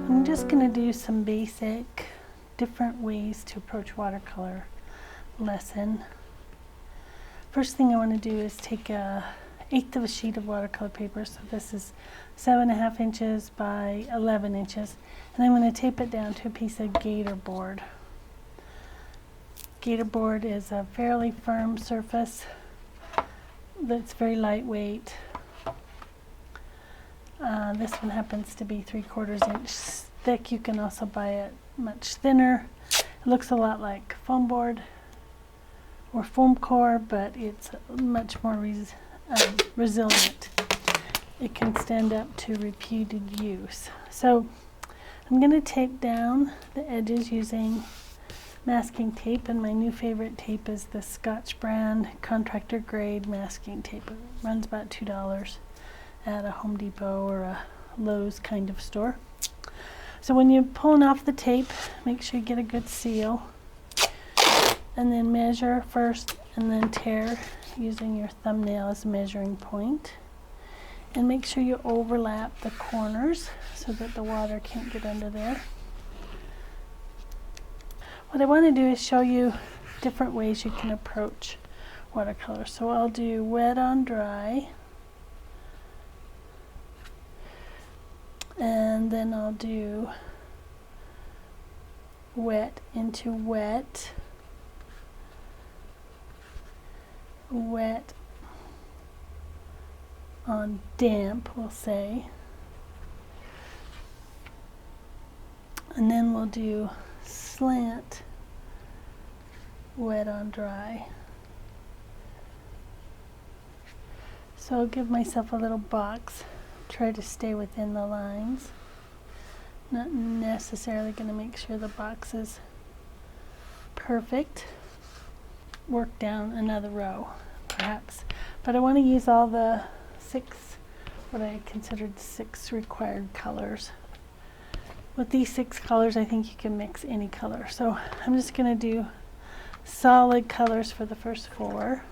I'm just going to do some basic different ways to approach watercolor lesson. First thing I want to do is take a eighth of a sheet of watercolor paper. So this is 7.5 inches by 11 inches. And I'm going to tape it down to a piece of gator board. Gator board is a fairly firm surface that's very lightweight. This one happens to be 3/4 inch thick. You can also buy it much thinner. It looks a lot like foam board or foam core, but it's much more resilient. It can stand up to repeated use. So I'm going to tape down the edges using masking tape, and my new favorite tape is the Scotch brand contractor grade masking tape. It runs about $2 at a Home Depot or a Lowe's kind of store. So when you're pulling off the tape, make sure you get a good seal, and then measure first and then tear using your thumbnail as a measuring point, and make sure you overlap the corners so that the water can't get under there. What I want to do is show you different ways you can approach watercolor. So I'll do wet on dry, and then I'll do wet into wet, wet on damp, we'll say, and then we'll do slant, wet on dry. So I'll give myself a little box, try to stay within the lines. Not necessarily going to make sure the box is perfect. Work down another row perhaps, but I want to use all the what I considered 6 required colors. With these 6 colors, I think you can mix any color. So I'm just going to do solid colors for the first 4.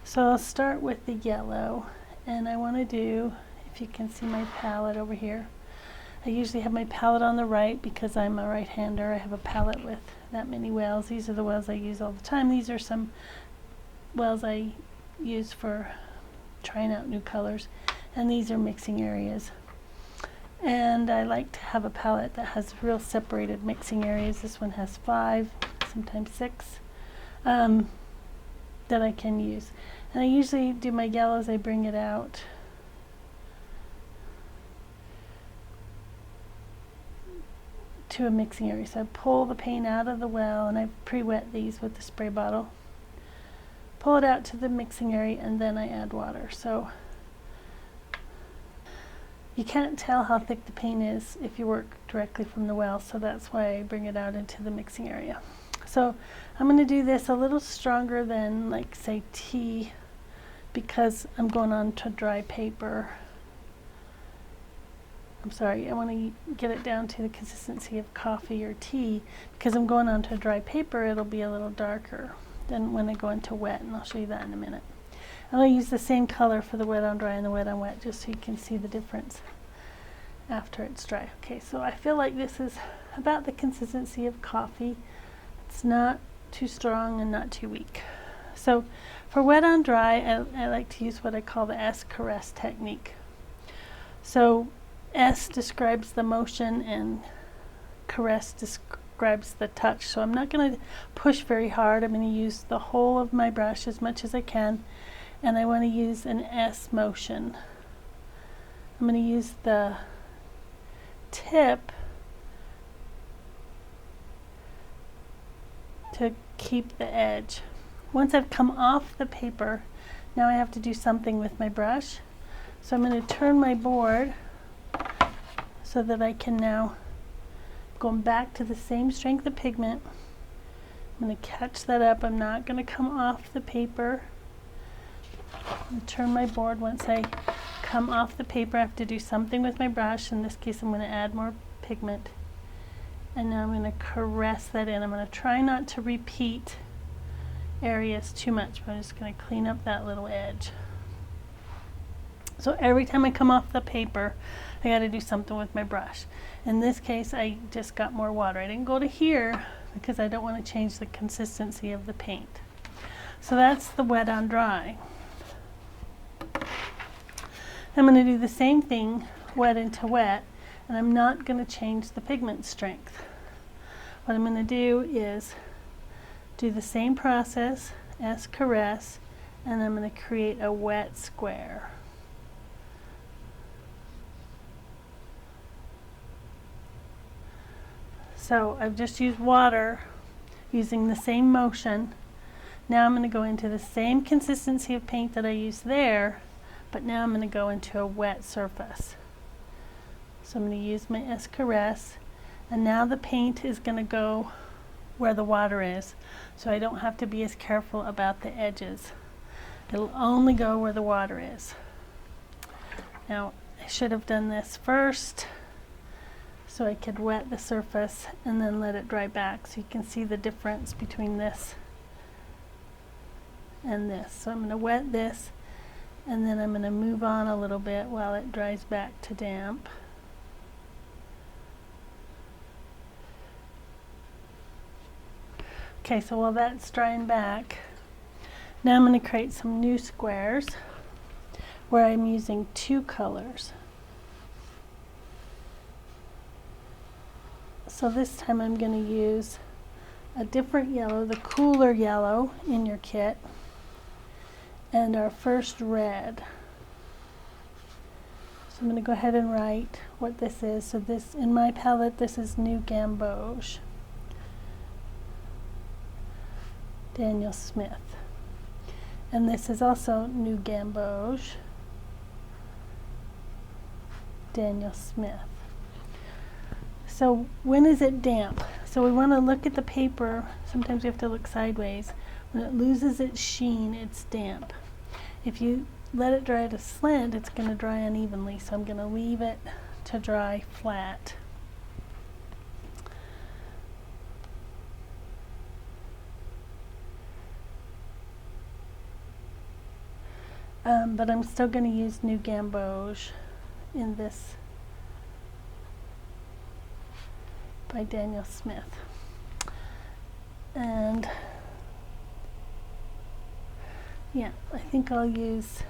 So I'll start with the yellow, and I want to do, if you can see my palette over here, I usually have my palette on the right because I'm a right-hander. I have a palette with that many wells. These are the wells I use all the time. These are some wells I use for trying out new colors, and these are mixing areas. And I like to have a palette that has real separated mixing areas. This one has 5, sometimes 6, that I can use. And I usually do my yellows, I bring it out to a mixing area. So I pull the paint out of the well, and I pre-wet these with the spray bottle. Pull it out to the mixing area, and then I add water. So you can't tell how thick the paint is if you work directly from the well, so that's why I bring it out into the mixing area. So I'm going to do this a little stronger than, like, say, tea, because I'm going on to dry paper. I'm sorry, I want to get it down to the consistency of coffee or tea. Because I'm going on to dry paper, it'll be a little darker than when I go into wet, and I'll show you that in a minute. I'm going to use the same color for the wet on dry and the wet on wet, just so you can see the difference after it's dry. Okay, so I feel like this is about the consistency of coffee. It's not too strong and not too weak. So for wet on dry, I like to use what I call the S caress technique. So S describes the motion and caress describes the touch. So I'm not going to push very hard. I'm going to use the whole of my brush as much as I can, and I want to use an S motion. I'm going to use the tip to keep the edge. Once I've come off the paper, now I have to do something with my brush. So I'm going to turn my board so that I can now, going back to the same strength of pigment, I'm going to catch that up. I'm not going to come off the paper. I'm gonna turn my board. Once I come off the paper, I have to do something with my brush. In this case, I'm going to add more pigment. And now I'm going to caress that in. I'm going to try not to repeat areas too much, but I'm just going to clean up that little edge. So every time I come off the paper, I got to do something with my brush. In this case, I just got more water. I didn't go to here because I don't want to change the consistency of the paint. So that's the wet on dry. I'm going to do the same thing, wet into wet, and I'm not going to change the pigment strength. What I'm going to do is do the same process as caress, and I'm going to create a wet square. So I've just used water using the same motion. Now I'm going to go into the same consistency of paint that I used there, but now I'm going to go into a wet surface. So I'm going to use my caress, and now the paint is going to go where the water is, so I don't have to be as careful about the edges. It'll only go where the water is. Now I should have done this first so I could wet the surface and then let it dry back, so you can see the difference between this and this. So I'm going to wet this, and then I'm going to move on a little bit while it dries back to damp. Okay, so while that's drying back, now I'm going to create some new squares where I'm using two colors. So this time I'm going to use a different yellow, the cooler yellow in your kit, and our first red. So I'm going to go ahead and write what this is. So this, in my palette, this is New Gamboge, Daniel Smith. And this is also New Gamboge, Daniel Smith. So when is it damp? So we want to look at the paper. Sometimes we have to look sideways. When it loses its sheen, it's damp. If you let it dry at a slant, it's going to dry unevenly. So I'm going to leave it to dry flat. But I'm still going to use New Gamboge in this by Daniel Smith. And yeah, I think I'll use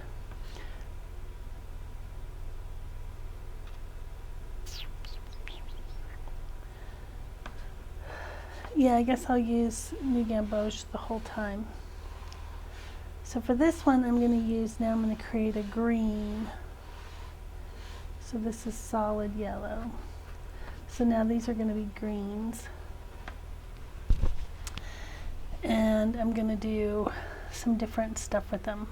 I guess I'll use New Gamboge the whole time. So for this one, I'm going to use, now I'm going to create a green. So this is solid yellow. So now these are going to be greens. And I'm going to do some different stuff with them.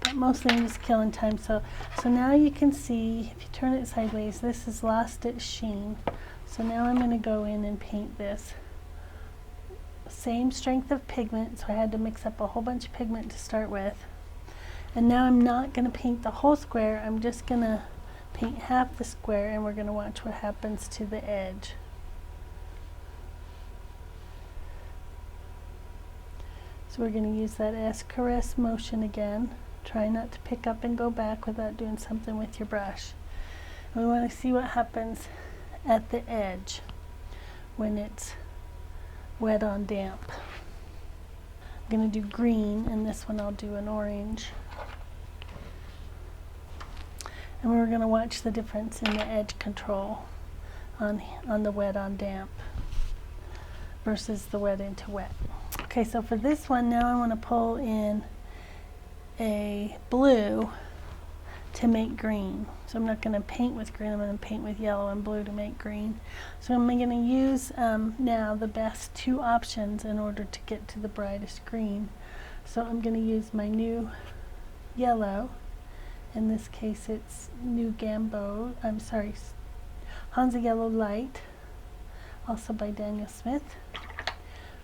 But mostly I'm just killing time. So now you can see, if you turn it sideways, this has lost its sheen. So now I'm going to go in and paint this. Same strength of pigment, so I had to mix up a whole bunch of pigment to start with. And now I'm not going to paint the whole square, I'm just going to paint half the square, and we're going to watch what happens to the edge. So we're going to use that caress motion again. Try not to pick up and go back without doing something with your brush. And we want to see what happens at the edge when it's wet on damp. I'm going to do green, and this one I'll do an orange. And we're going to watch the difference in the edge control on the wet on damp versus the wet into wet. Okay, so for this one, now I want to pull in a blue to make green. So I'm not going to paint with green, I'm going to paint with yellow and blue to make green. So I'm going to use now the best two options in order to get to the brightest green. So I'm going to use my new yellow. In this case it's New Gamboge, Hansa Yellow Light, also by Daniel Smith,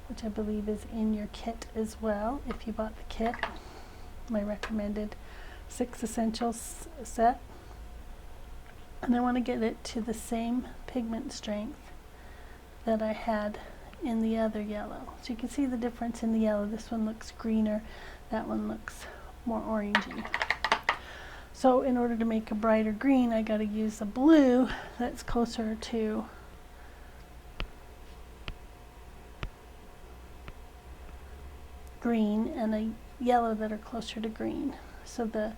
which I believe is in your kit as well if you bought the kit. my recommended 6 essentials set. And I want to get it to the same pigment strength that I had in the other yellow. So you can see the difference in the yellow. This one looks greener, that one looks more orangey. So in order to make a brighter green, I got to use a blue that's closer to green and a yellow that are closer to green. So the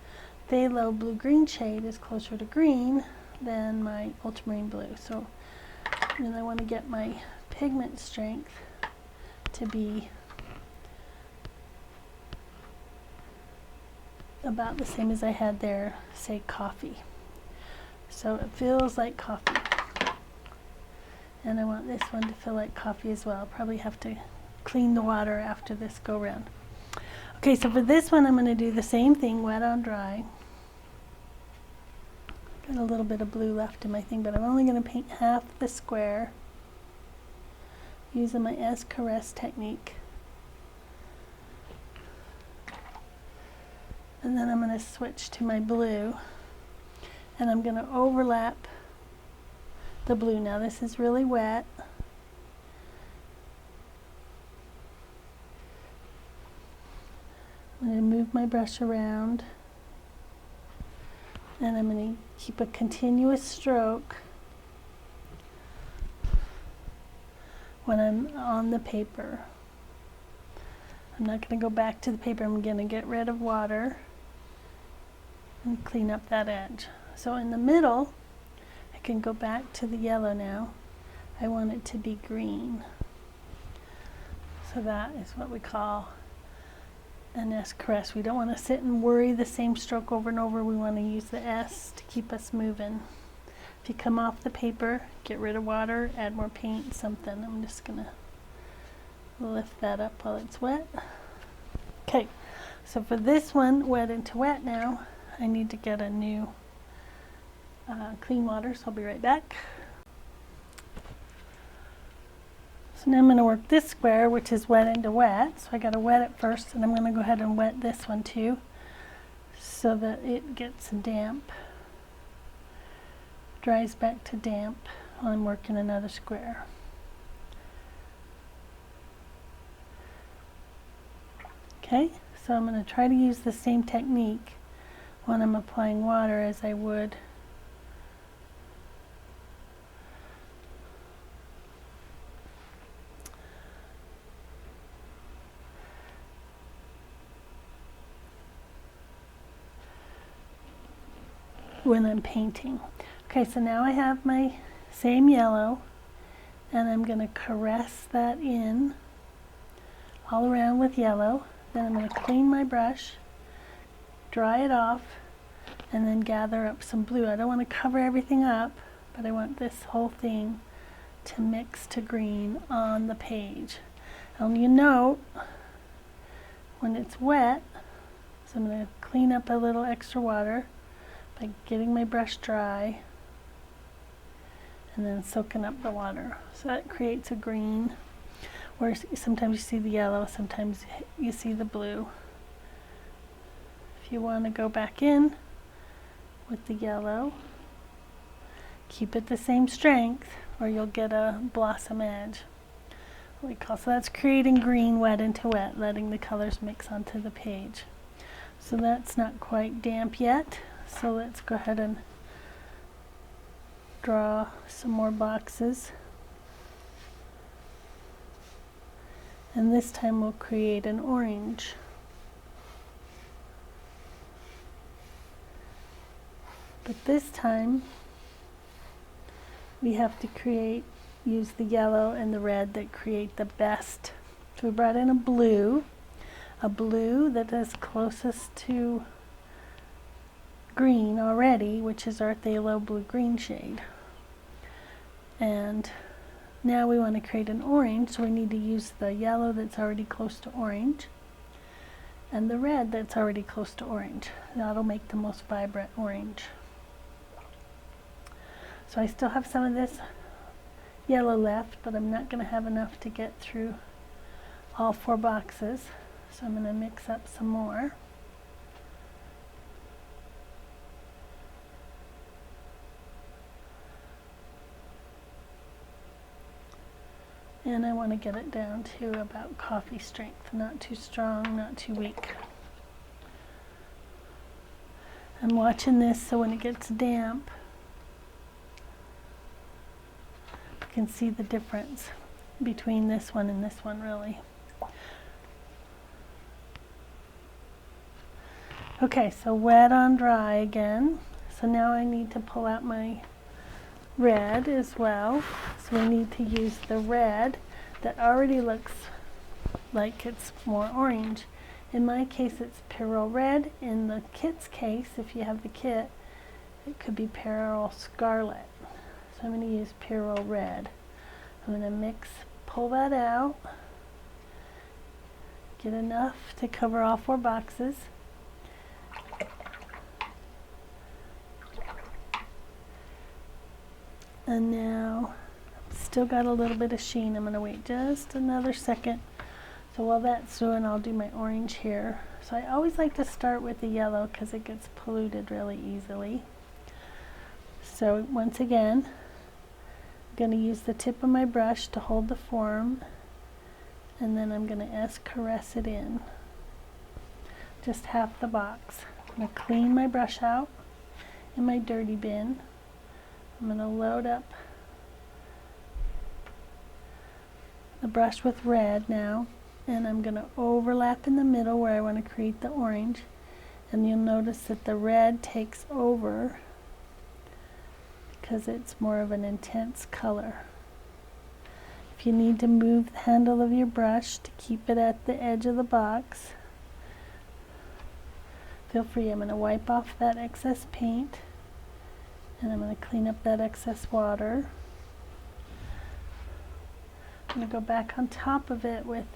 phthalo blue-green shade is closer to green than my ultramarine blue. So then I want to get my pigment strength to be about the same as I had there, say coffee. So it feels like coffee. And I want this one to feel like coffee as well. I'll probably have to clean the water after this go round. Okay, so for this one I'm going to do the same thing, wet on dry. Got a little bit of blue left in my thing, but I'm only going to paint half the square using my caress technique. And then I'm going to switch to my blue, and I'm going to overlap the blue. Now this is really wet. I'm going to move my brush around, and I'm going to keep a continuous stroke when I'm on the paper. I'm not going to go back to the paper. I'm going to get rid of water and clean up that edge. So in the middle, I can go back to the yellow now. I want it to be green. So that is what we call an caress. We don't want to sit and worry the same stroke over and over. We want to use the S to keep us moving. If you come off the paper, get rid of water, add more paint, something. I'm just going to lift that up while it's wet. Okay, so for this one, wet into wet now, I need to get a new clean water, so I'll be right back. So now I'm going to work this square, which is wet into wet. So I got to wet it first, and I'm going to go ahead and wet this one too, so that it gets damp, dries back to damp while I'm working another square. Okay, so I'm going to try to use the same technique when I'm applying water as I would when I'm painting. Okay, so now I have my same yellow, and I'm going to caress that in all around with yellow. Then I'm going to clean my brush, dry it off, and then gather up some blue. I don't want to cover everything up, but I want this whole thing to mix to green on the page. And you note when it's wet, so I'm going to clean up a little extra water by getting my brush dry and then soaking up the water. So that creates a green, where sometimes you see the yellow, sometimes you see the blue. If you want to go back in with the yellow, keep it the same strength, or you'll get a blossom edge. What we call, so that's creating green wet into wet, letting the colors mix onto the page. So that's not quite damp yet. So let's go ahead and draw some more boxes. And this time we'll create an orange. But this time we have to use the yellow and the red that create the best. So we brought in a blue that is closest to green already, which is our phthalo blue-green shade. And now we want to create an orange, so we need to use the yellow that's already close to orange and the red that's already close to orange. That'll make the most vibrant orange. So I still have some of this yellow left, but I'm not going to have enough to get through all 4 boxes. So I'm going to mix up some more. And I want to get it down to about coffee strength, not too strong, not too weak. I'm watching this so when it gets damp, you can see the difference between this one and this one really. Okay, so wet on dry again. So now I need to pull out my red as well. So we need to use the red that already looks like it's more orange. In my case it's Pearl Red. In the kit's case, if you have the kit, it could be Pearl Scarlet. So I'm going to use Pearl Red. I'm going to pull that out, get enough to cover all 4 boxes. And now I've still got a little bit of sheen. I'm going to wait just another second. So while that's doing, I'll do my orange here. So I always like to start with the yellow because it gets polluted really easily. So once again, I'm going to use the tip of my brush to hold the form, and then I'm going to caress it in. Just half the box. I'm going to clean my brush out in my dirty bin. I'm going to load up the brush with red now, and I'm going to overlap in the middle where I want to create the orange, and you'll notice that the red takes over because it's more of an intense color. If you need to move the handle of your brush to keep it at the edge of the box, feel free. I'm going to wipe off that excess paint, and I'm going to clean up that excess water. I'm going to go back on top of it with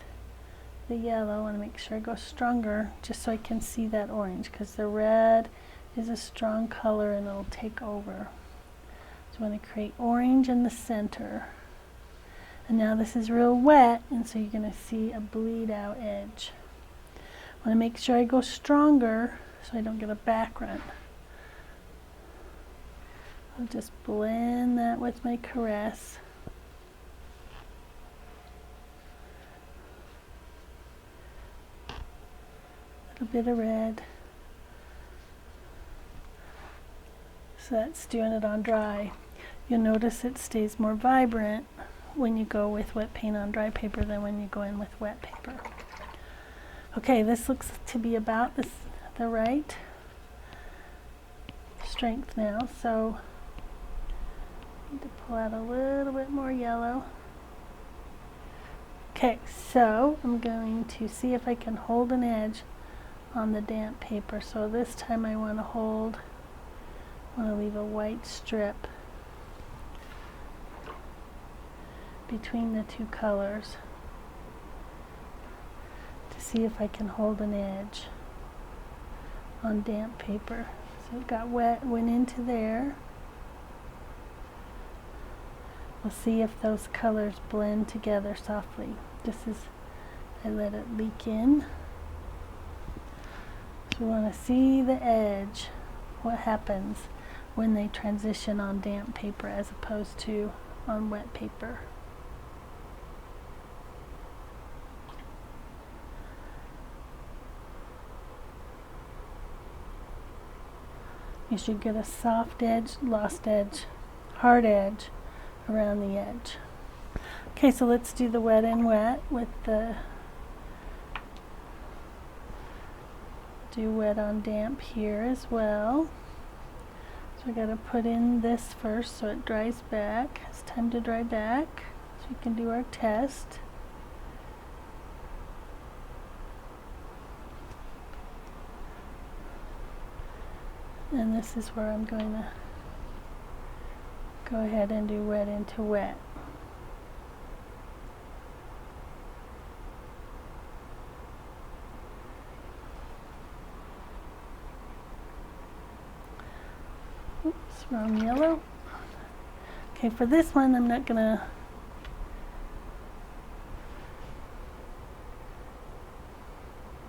the yellow. I want to make sure I go stronger just so I can see that orange, because the red is a strong color and it'll take over. So I'm going to create orange in the center. And now this is real wet, and so you're going to see a bleed out edge. I want to make sure I go stronger so I don't get a back run. I'll just blend that with my caress. A little bit of red. So that's doing it on dry. You'll notice it stays more vibrant when you go with wet paint on dry paper than when you go in with wet paper. Okay, this looks to be about the right strength now, so I need to pull out a little bit more yellow. Okay, so I'm going to see if I can hold an edge on the damp paper. So this time I want to leave a white strip between the 2 colors to see if I can hold an edge on damp paper. So it got wet, went into there. We'll see if those colors blend together softly. I let it leak in. So we want to see the edge, what happens when they transition on damp paper as opposed to on wet paper. You should get a soft edge, lost edge, hard edge around the edge. Okay, so let's do the wet and wet with the do wet on damp here as well. So we got to put in this first so it dries back. It's time to dry back so we can do our test. And this is where I'm going to go ahead and do wet into wet. Oops, wrong yellow. Okay, for this one I'm not going to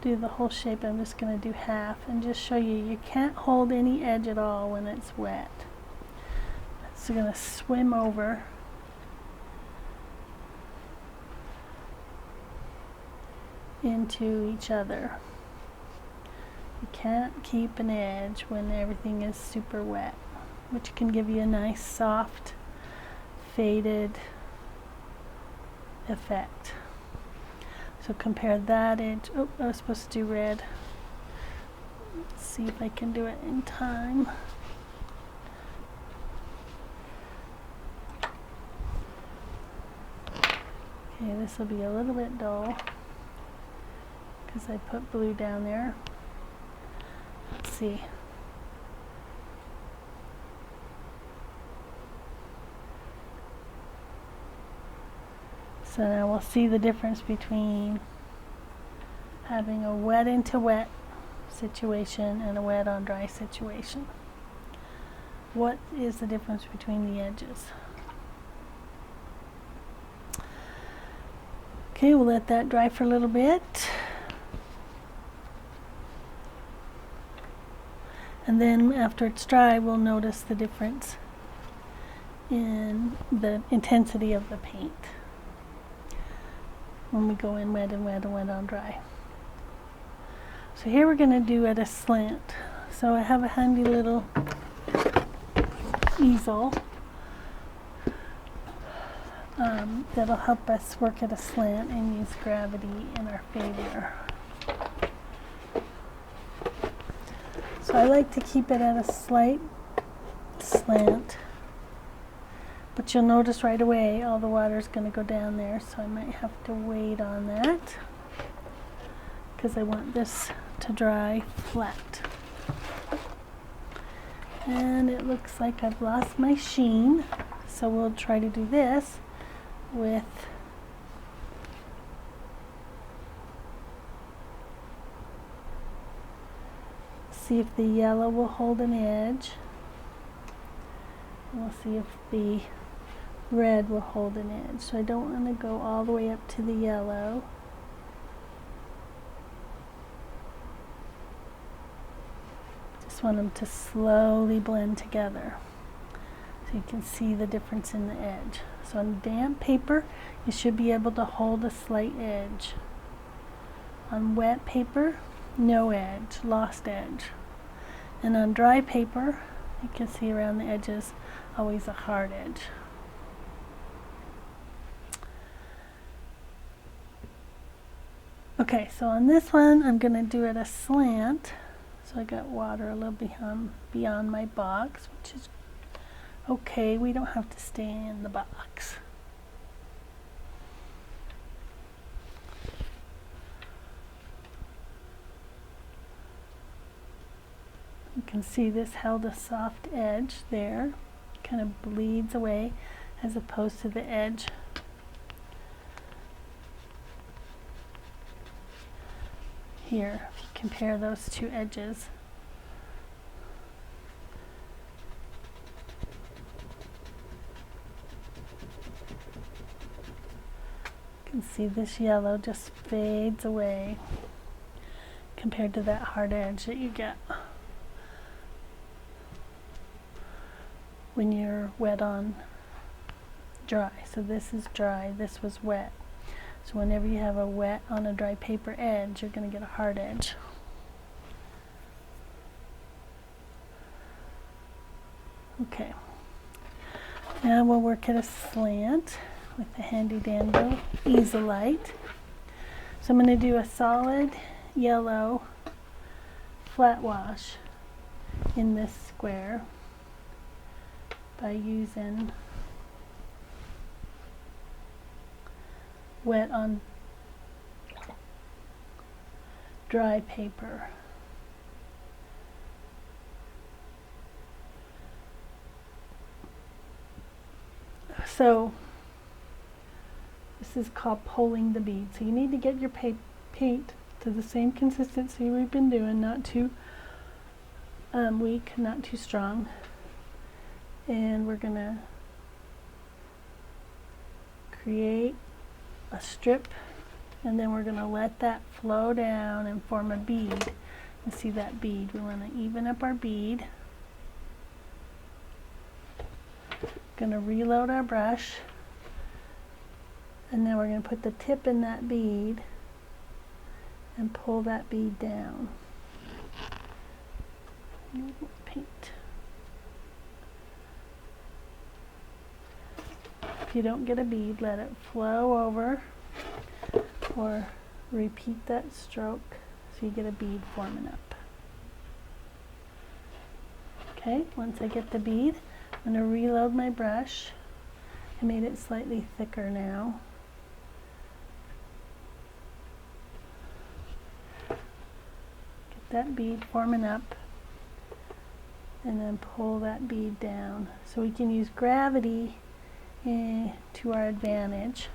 do the whole shape. I'm just going to do half and just show you can't hold any edge at all when it's wet. So I'm going to swim over into each other. You can't keep an edge when everything is super wet, which can give you a nice soft faded effect. So compare that edge. Oh, I was supposed to do red. Let's see if I can do it in time. Okay, this will be a little bit dull because I put blue down there. Let's see. So now we'll see the difference between having a wet into wet situation and a wet on dry situation. What is the difference between the edges? Okay, we'll let that dry for a little bit. And then after it's dry, we'll notice the difference in the intensity of the paint when we go in wet and wet and wet on dry. So here we're going to do at a slant. So I have a handy little easel that'll help us work at a slant and use gravity in our favor. So I like to keep it at a slight slant, but you'll notice right away all the water is going to go down there, so I might have to wait on that because I want this to dry flat. And it looks like I've lost my sheen, so we'll try to do this with see if the yellow will hold an edge. We'll see if the red will hold an edge. So I don't want to go all the way up to the yellow. Just want them to slowly blend together so you can see the difference in the edge. So on damp paper, you should be able to hold a slight edge. On wet paper, no edge, lost edge. And on dry paper, you can see around the edges, always a hard edge. Okay, so on this one, I'm going to do it a slant. So I got water a little beyond my box, which is okay. We don't have to stay in the box. You can see this held a soft edge there, kind of bleeds away as opposed to the edge here. If you compare those two edges, you can see this yellow just fades away compared to that hard edge that you get when you're wet on dry. So this is dry, this was wet. So whenever you have a wet on a dry paper edge, you're going to get a hard edge. Okay, now we'll work at a slant with the handy dandy easel light. So I'm going to do a solid yellow flat wash in this square by using wet on dry paper. So this is called pulling the bead. So you need to get your paint to the same consistency we've been doing, not too weak, not too strong. And we're going to create a strip, and then we're going to let that flow down and form a bead. You see that bead? We want to even up our bead. Going to reload our brush, and then we're going to put the tip in that bead and pull that bead down. Paint. If you don't get a bead, let it flow over, or repeat that stroke so you get a bead forming up. Okay, once I get the bead, I'm going to reload my brush. I made it slightly thicker now. Get that bead forming up, and then pull that bead down. So we can use gravity to our advantage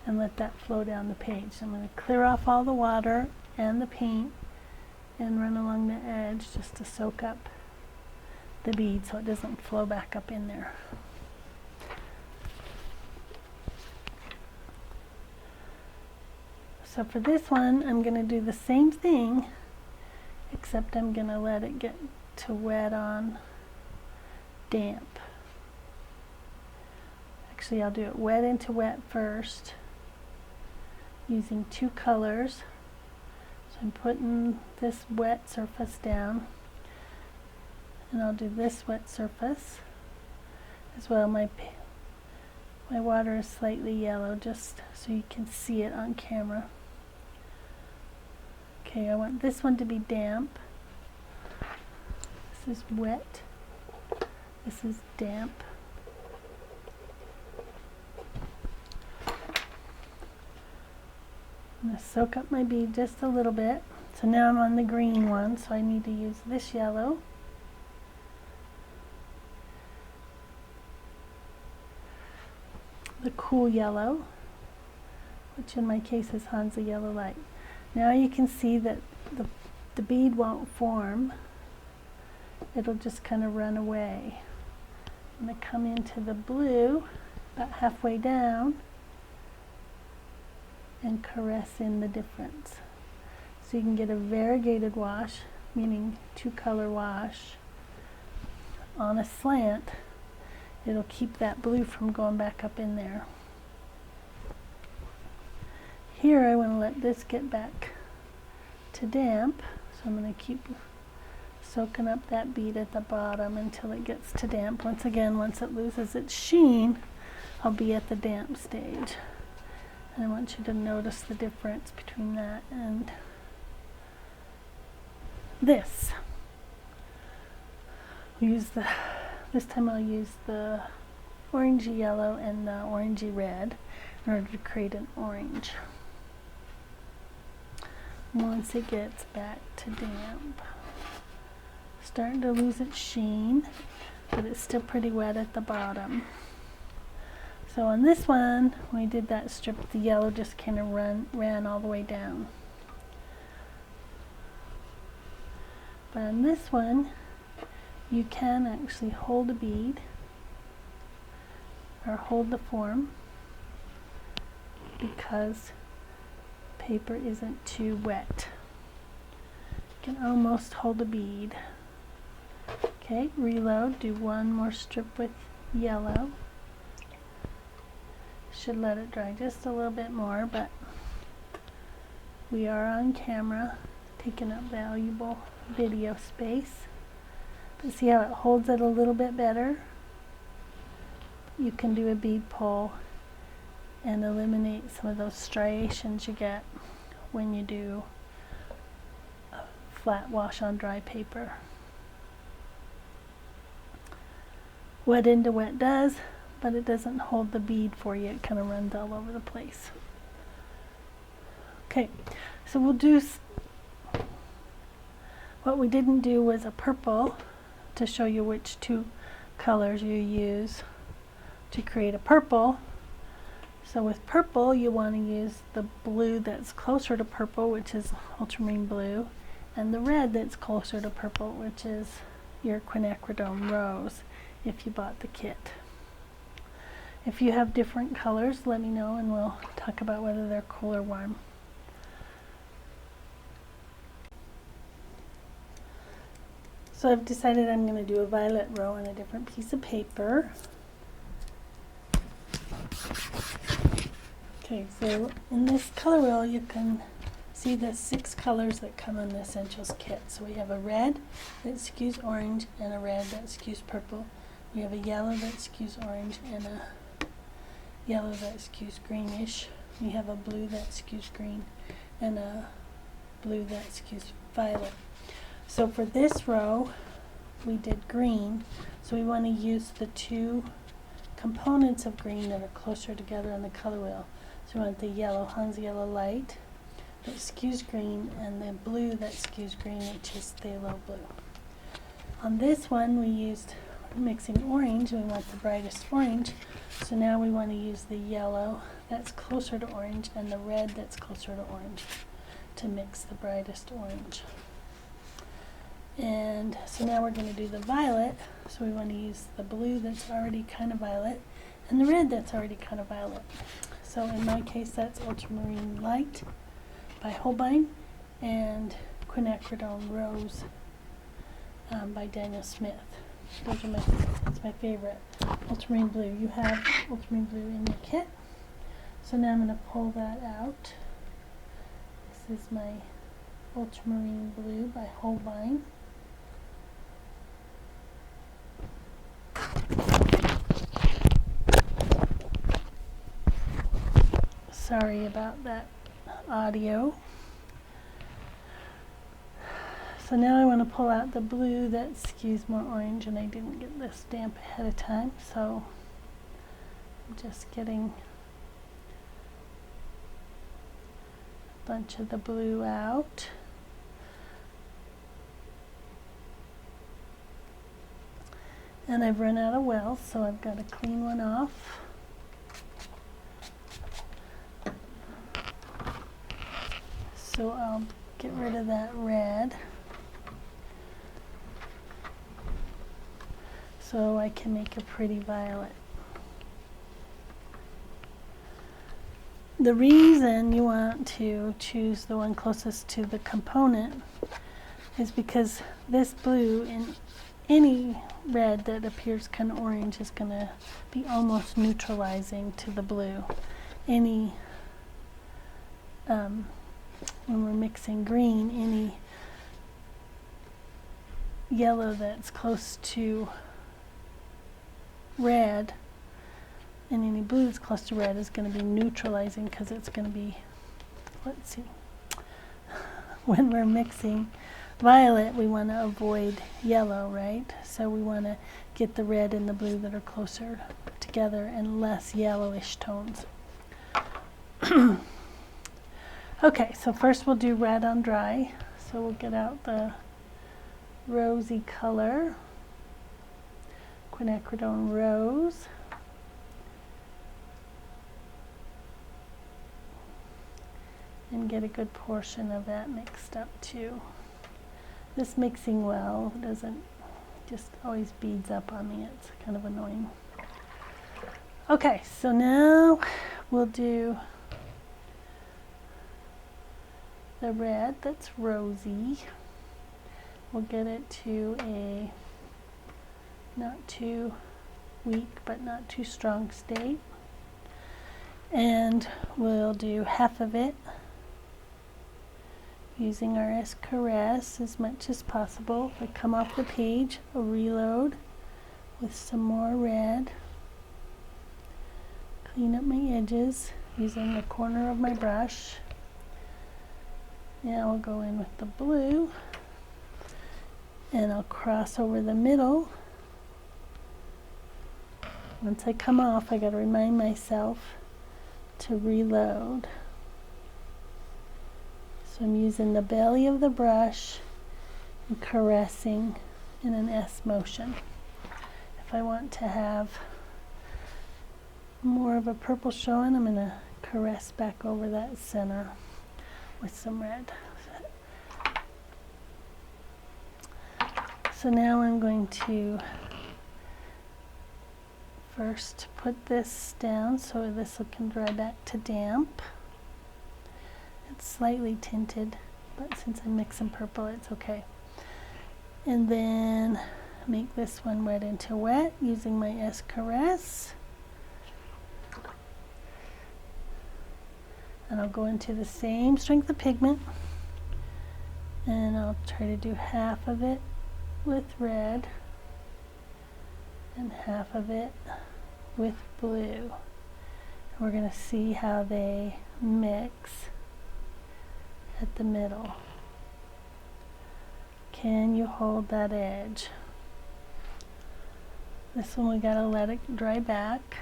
and let that flow down the page. So I'm going to clear off all the water and the paint and run along the edge just to soak up the bead so it doesn't flow back up in there. So for this one, I'm going to do the same thing, except I'm going to let it get to wet on damp. Actually, I'll do it wet into wet first, using two colors. So I'm putting this wet surface down, and I'll do this wet surface as well. My water is slightly yellow, just so you can see it on camera. Okay, I want this one to be damp. This is wet. This is damp. I'm going to soak up my bead just a little bit. So now I'm on the green one, so I need to use this yellow. The cool yellow, which in my case is Hansa Yellow Light. Now you can see that the bead won't form. It'll just kind of run away. I'm going to come into the blue about halfway down and caress in the difference. So you can get a variegated wash, meaning two-color wash, on a slant. It'll keep that blue from going back up in there. Here I want to let this get back to damp, so I'm going to keep soaking up that bead at the bottom until it gets to damp. Once again, once it loses its sheen, I'll be at the damp stage. And I want you to notice the difference between that and this. This time I'll use the orangey yellow and the orangey red in order to create an orange. Once it gets back to damp, starting to lose its sheen, but it's still pretty wet at the bottom. So on this one, when we did that strip, the yellow just kind of ran all the way down. But on this one, you can actually hold a bead or hold the form because paper isn't too wet. You can almost hold a bead. Okay, reload, do one more strip with yellow. Should let it dry just a little bit more, but we are on camera taking up valuable video space. But see how it holds it a little bit better? You can do a bead pull and eliminate some of those striations you get when you do a flat wash on dry paper. Wet into wet does, but it doesn't hold the bead for you. It kind of runs all over the place. Okay, so we'll do, what we didn't do was a purple to show you which two colors you use to create a purple. So with purple, you want to use the blue that's closer to purple, which is ultramarine blue, and the red that's closer to purple, which is your quinacridone rose, if you bought the kit. If you have different colors, let me know and we'll talk about whether they're cool or warm. So I've decided I'm going to do a violet row on a different piece of paper. Okay, so in this color wheel you can see see the 6 colors that come in the Essentials kit. So we have a red that skews orange and a red that skews purple. We have a yellow that skews orange and a yellow that skews greenish. We have a blue that skews green and a blue that skews violet. So for this row, we did green. So we want to use the 2 components of green that are closer together on the color wheel. So we want the yellow, Hans Yellow Light, that skews green, and the blue that skews green, which is phthalo blue. On this one, we used mixing orange, and we want the brightest orange. So now we want to use the yellow that's closer to orange and the red that's closer to orange to mix the brightest orange. And so now we're going to do the violet. So we want to use the blue that's already kind of violet and the red that's already kind of violet. So in my case, that's Ultramarine Light by Holbein and Quinacridone Rose by Daniel Smith. Those are that's my favorite. Ultramarine Blue. You have Ultramarine Blue in your kit. So now I'm going to pull that out. This is my Ultramarine Blue by Holbein. Sorry about that audio. So now I want to pull out the blue that skews more orange, and I didn't get this stamp ahead of time, so I'm just getting a bunch of the blue out. And I've run out of wells, so I've got to clean one off. So I'll get rid of that red so I can make a pretty violet. The reason you want to choose the one closest to the component is because this blue in any red that appears kind of orange is going to be almost neutralizing to the blue. Any when we're mixing green, any yellow that's close to red and any blue that's close to red is going to be neutralizing, because it's going to be, let's see, when we're mixing violet we want to avoid yellow, right? So we want to get the red and the blue that are closer together and less yellowish tones. Okay, so first we'll do red on dry. So we'll get out the rosy color, Quinacridone Rose. And get a good portion of that mixed up too. This mixing well doesn't, just always beads up on me. It's kind of annoying. Okay, so now we'll do the red that's rosy. We'll get it to a not too weak but not too strong state. And we'll do half of it using our S-Caress as much as possible. If I come off the page, I'll reload with some more red. Clean up my edges using the corner of my brush. Now I'll go in with the blue and I'll cross over the middle. Once I come off, I got to remind myself to reload. So I'm using the belly of the brush and caressing in an S motion. If I want to have more of a purple showing, I'm going to caress back over that center with some red. So now I'm going to first put this down so this can dry back to damp. It's slightly tinted, but since I'm mixing purple, it's okay. And then make this one wet into wet using my S-Caress. And I'll go into the same strength of pigment And I'll try to do half of it with red and half of it with blue. And we're going to see how they mix at the middle. Can you hold that edge? This one we got to let it dry back.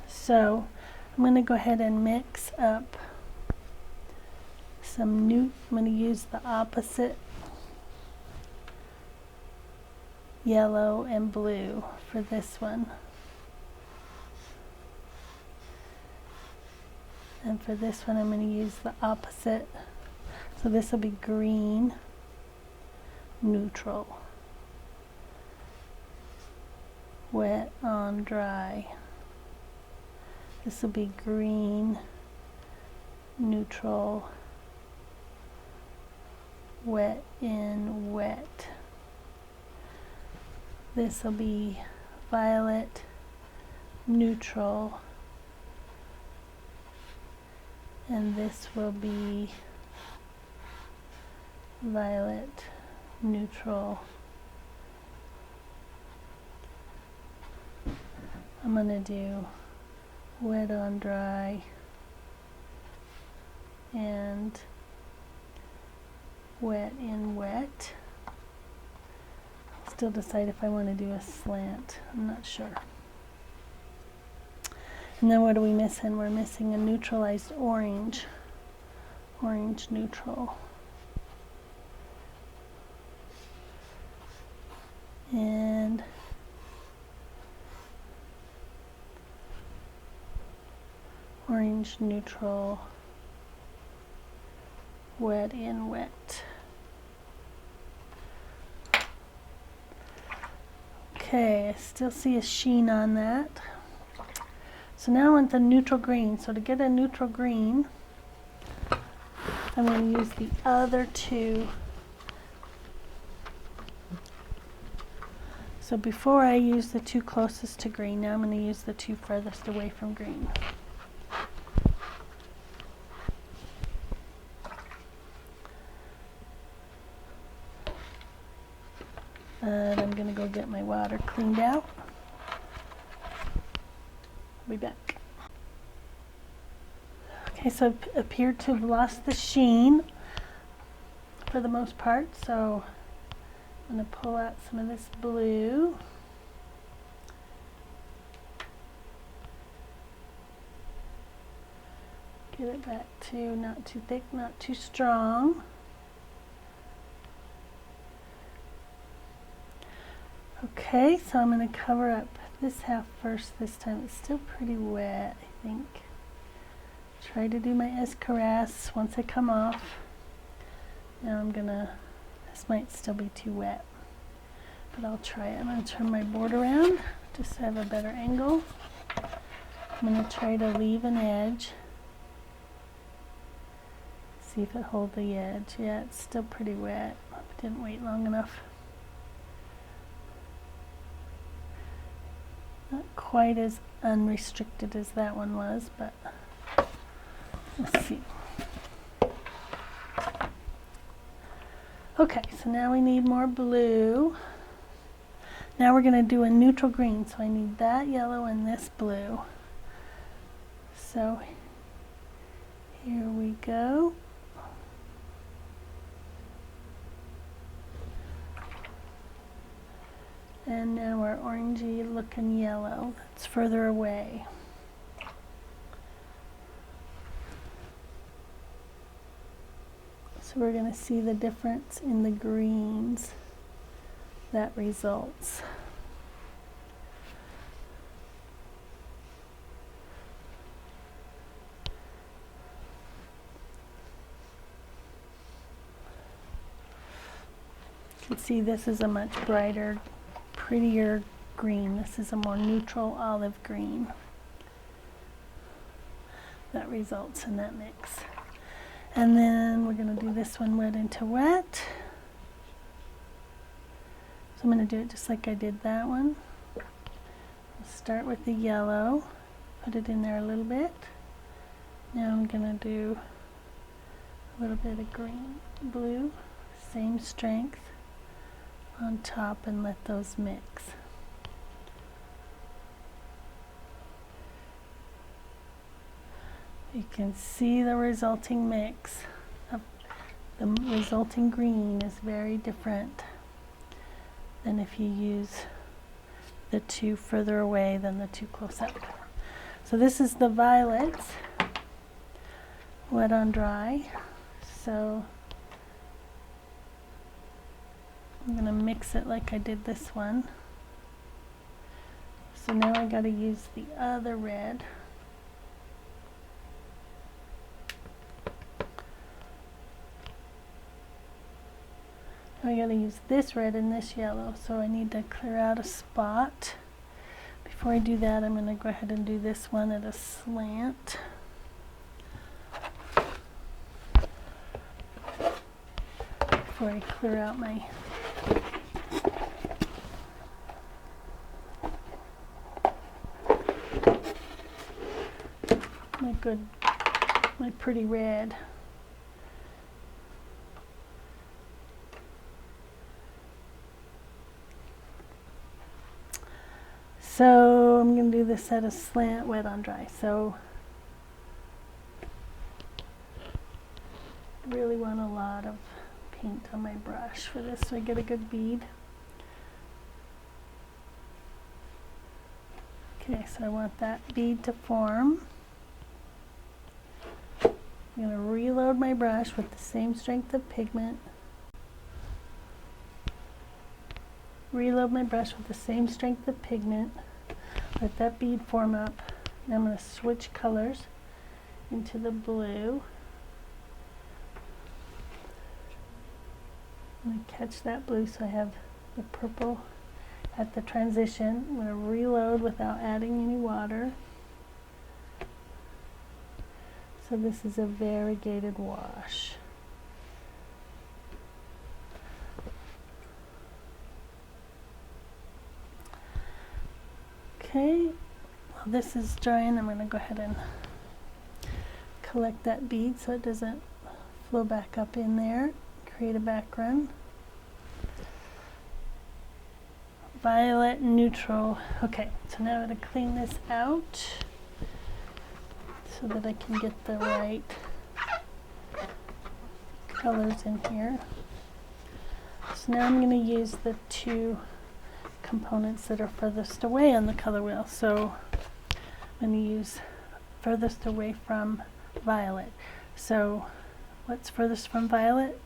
So I'm going to go ahead and mix up some I'm going to use the opposite yellow and blue for this one. And for this one I'm going to use the opposite. So this will be green, neutral, wet on dry. This will be green, neutral, wet in wet. This will be violet, neutral, and this will be violet, neutral. I'm going to do wet on dry and wet in wet. Still decide if I want to do a slant. I'm not sure. And then what are we missing? We're missing a neutralized orange. Orange neutral. And orange neutral, wet in wet. Okay, I still see a sheen on that. So now I want the neutral green. So to get a neutral green, I'm going to use the other two. So before I used the two closest to green, now I'm going to use the two furthest away from green. And I'm going to go get my water cleaned out. I'll be back. Okay, so I appeared to have lost the sheen for the most part, so I'm going to pull out some of this blue. Get it back to not too thick, not too strong. Okay, so I'm going to cover up this half first this time. It's still pretty wet, I think. Try to do my escarres once I come off. Now I'm going to, this might still be too wet, but I'll try it. I'm going to turn my board around just to have a better angle. I'm going to try to leave an edge. See if it holds the edge. Yeah, it's still pretty wet. I didn't wait long enough. Not quite as unrestricted as that one was, but let's see. Okay, so now we need more blue. Now we're going to do a neutral green, so I need that yellow and this blue. So here we go. And now our orangey looking yellow that's further away. So we're going to see the difference in the greens that results. You can see this is a much brighter, prettier green. This is a more neutral olive green. That results in that mix. And then we're going to do this one wet into wet. So I'm going to do it just like I did that one. I'll start with the yellow, put it in there a little bit. Now I'm going to do a little bit of green, blue, same strength on top, and let those mix. You can see the resulting mix. The resulting green is very different than if you use the two further away than the two close up. So this is the violets, wet on dry. So I'm going to mix it like I did this one. So now I got to use the other red. I got to use this red and this yellow, so I need to clear out a spot. Before I do that, I'm going to go ahead and do this one at a slant. Before I clear out my my pretty red. So I'm going to do this at a slant, wet on dry. So I really want a lot of paint on my brush for this so I get a good bead. Okay, so I want that bead to form. I'm going to reload my brush with the same strength of pigment. Reload my brush with the same strength of pigment. Let that bead form up. Now I'm going to switch colors into the blue. I'm going to catch that blue so I have the purple at the transition. I'm going to reload without adding any water. So this is a variegated wash. Okay, well this is drying. I'm going to go ahead and collect that bead so it doesn't flow back up in there. Create a background. Violet neutral. Okay, so now I'm going to clean this out so that I can get the right colors in here. So now I'm going to use the two components that are furthest away on the color wheel. So I'm going to use furthest away from violet. So what's furthest from violet?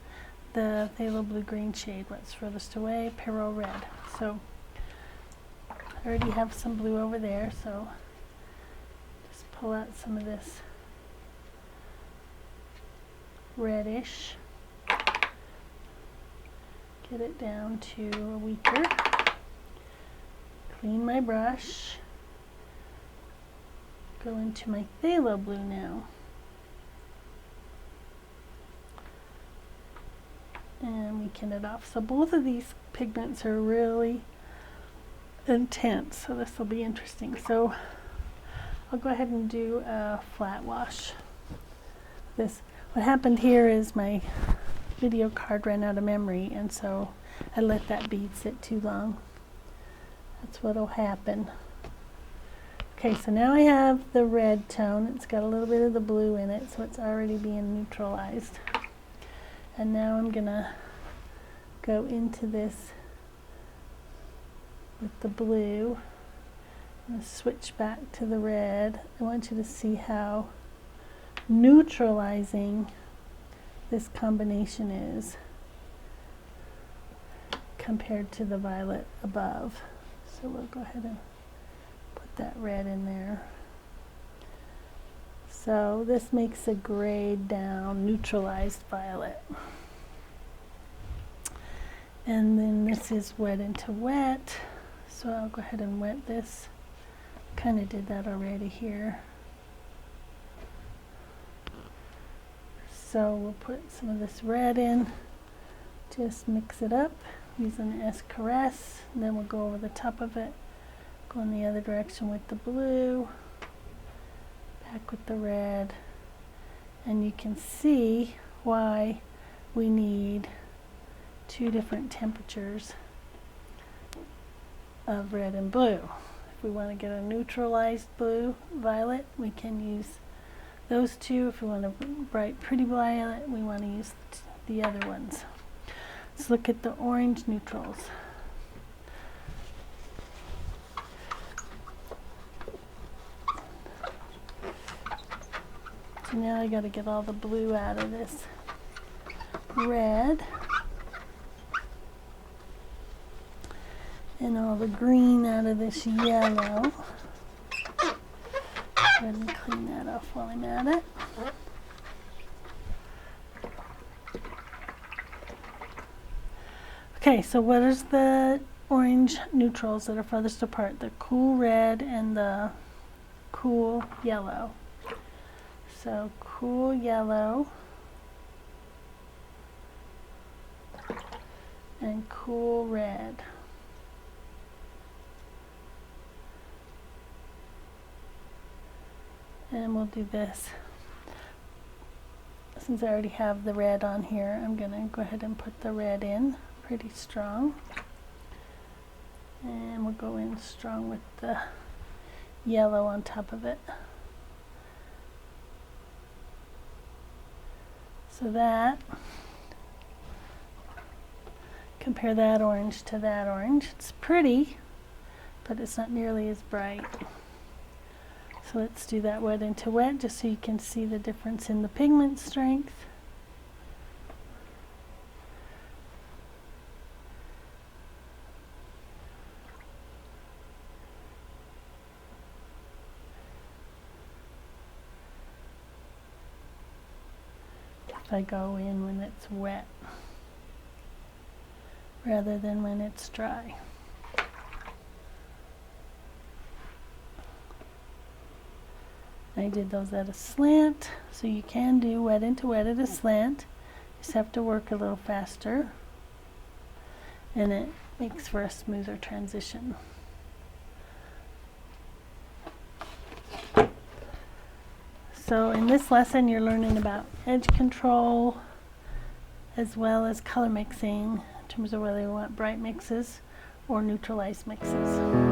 The phthalo blue-green shade. What's furthest away? Peril red. So I already have some blue over there, so just pull out some of this reddish. Get it down to a weaker. Clean my brush. Go into my phthalo blue now. And weaken it off. So both of these pigments are really intense, so this will be interesting. So I'll go ahead and do a flat wash. What happened here is my video card ran out of memory, and so I let that bead sit too long. That's what'll happen. Okay, so now I have the red tone. It's got a little bit of the blue in it, so it's already being neutralized. And now I'm gonna go into this with the blue. I'm gonna switch back to the red. I want you to see how neutralizing this combination is compared to the violet above. So we'll go ahead and put that red in there. So this makes a grayed down, neutralized violet. And then this is wet into wet. So I'll go ahead and wet this. Kind of did that already here. So we'll put some of this red in. Just mix it up using S caress. And then we'll go over the top of it. Go in the other direction with the blue. Back with the red. And you can see why we need two different temperatures of red and blue. If we want to get a neutralized blue, violet, we can use those two. If we want a bright, pretty violet, we want to use the other ones. Let's look at the orange neutrals. So now I got to get all the blue out of this red and all the green out of this yellow. Go ahead and clean that off while I'm at it. Okay, so what is the orange neutrals that are farthest apart? The cool red and the cool yellow. So cool yellow and cool red. And we'll do this. Since I already have the red on here, I'm going to go ahead and put the red in pretty strong. And we'll go in strong with the yellow on top of it. So that, compare that orange to that orange. It's pretty, but it's not nearly as bright. So let's do that wet into wet just so you can see the difference in the pigment strength. If I go in when it's wet rather than when it's dry. I did those at a slant, so you can do wet into wet at a slant. You just have to work a little faster, and it makes for a smoother transition. So in this lesson, you're learning about edge control as well as color mixing in terms of whether you want bright mixes or neutralized mixes.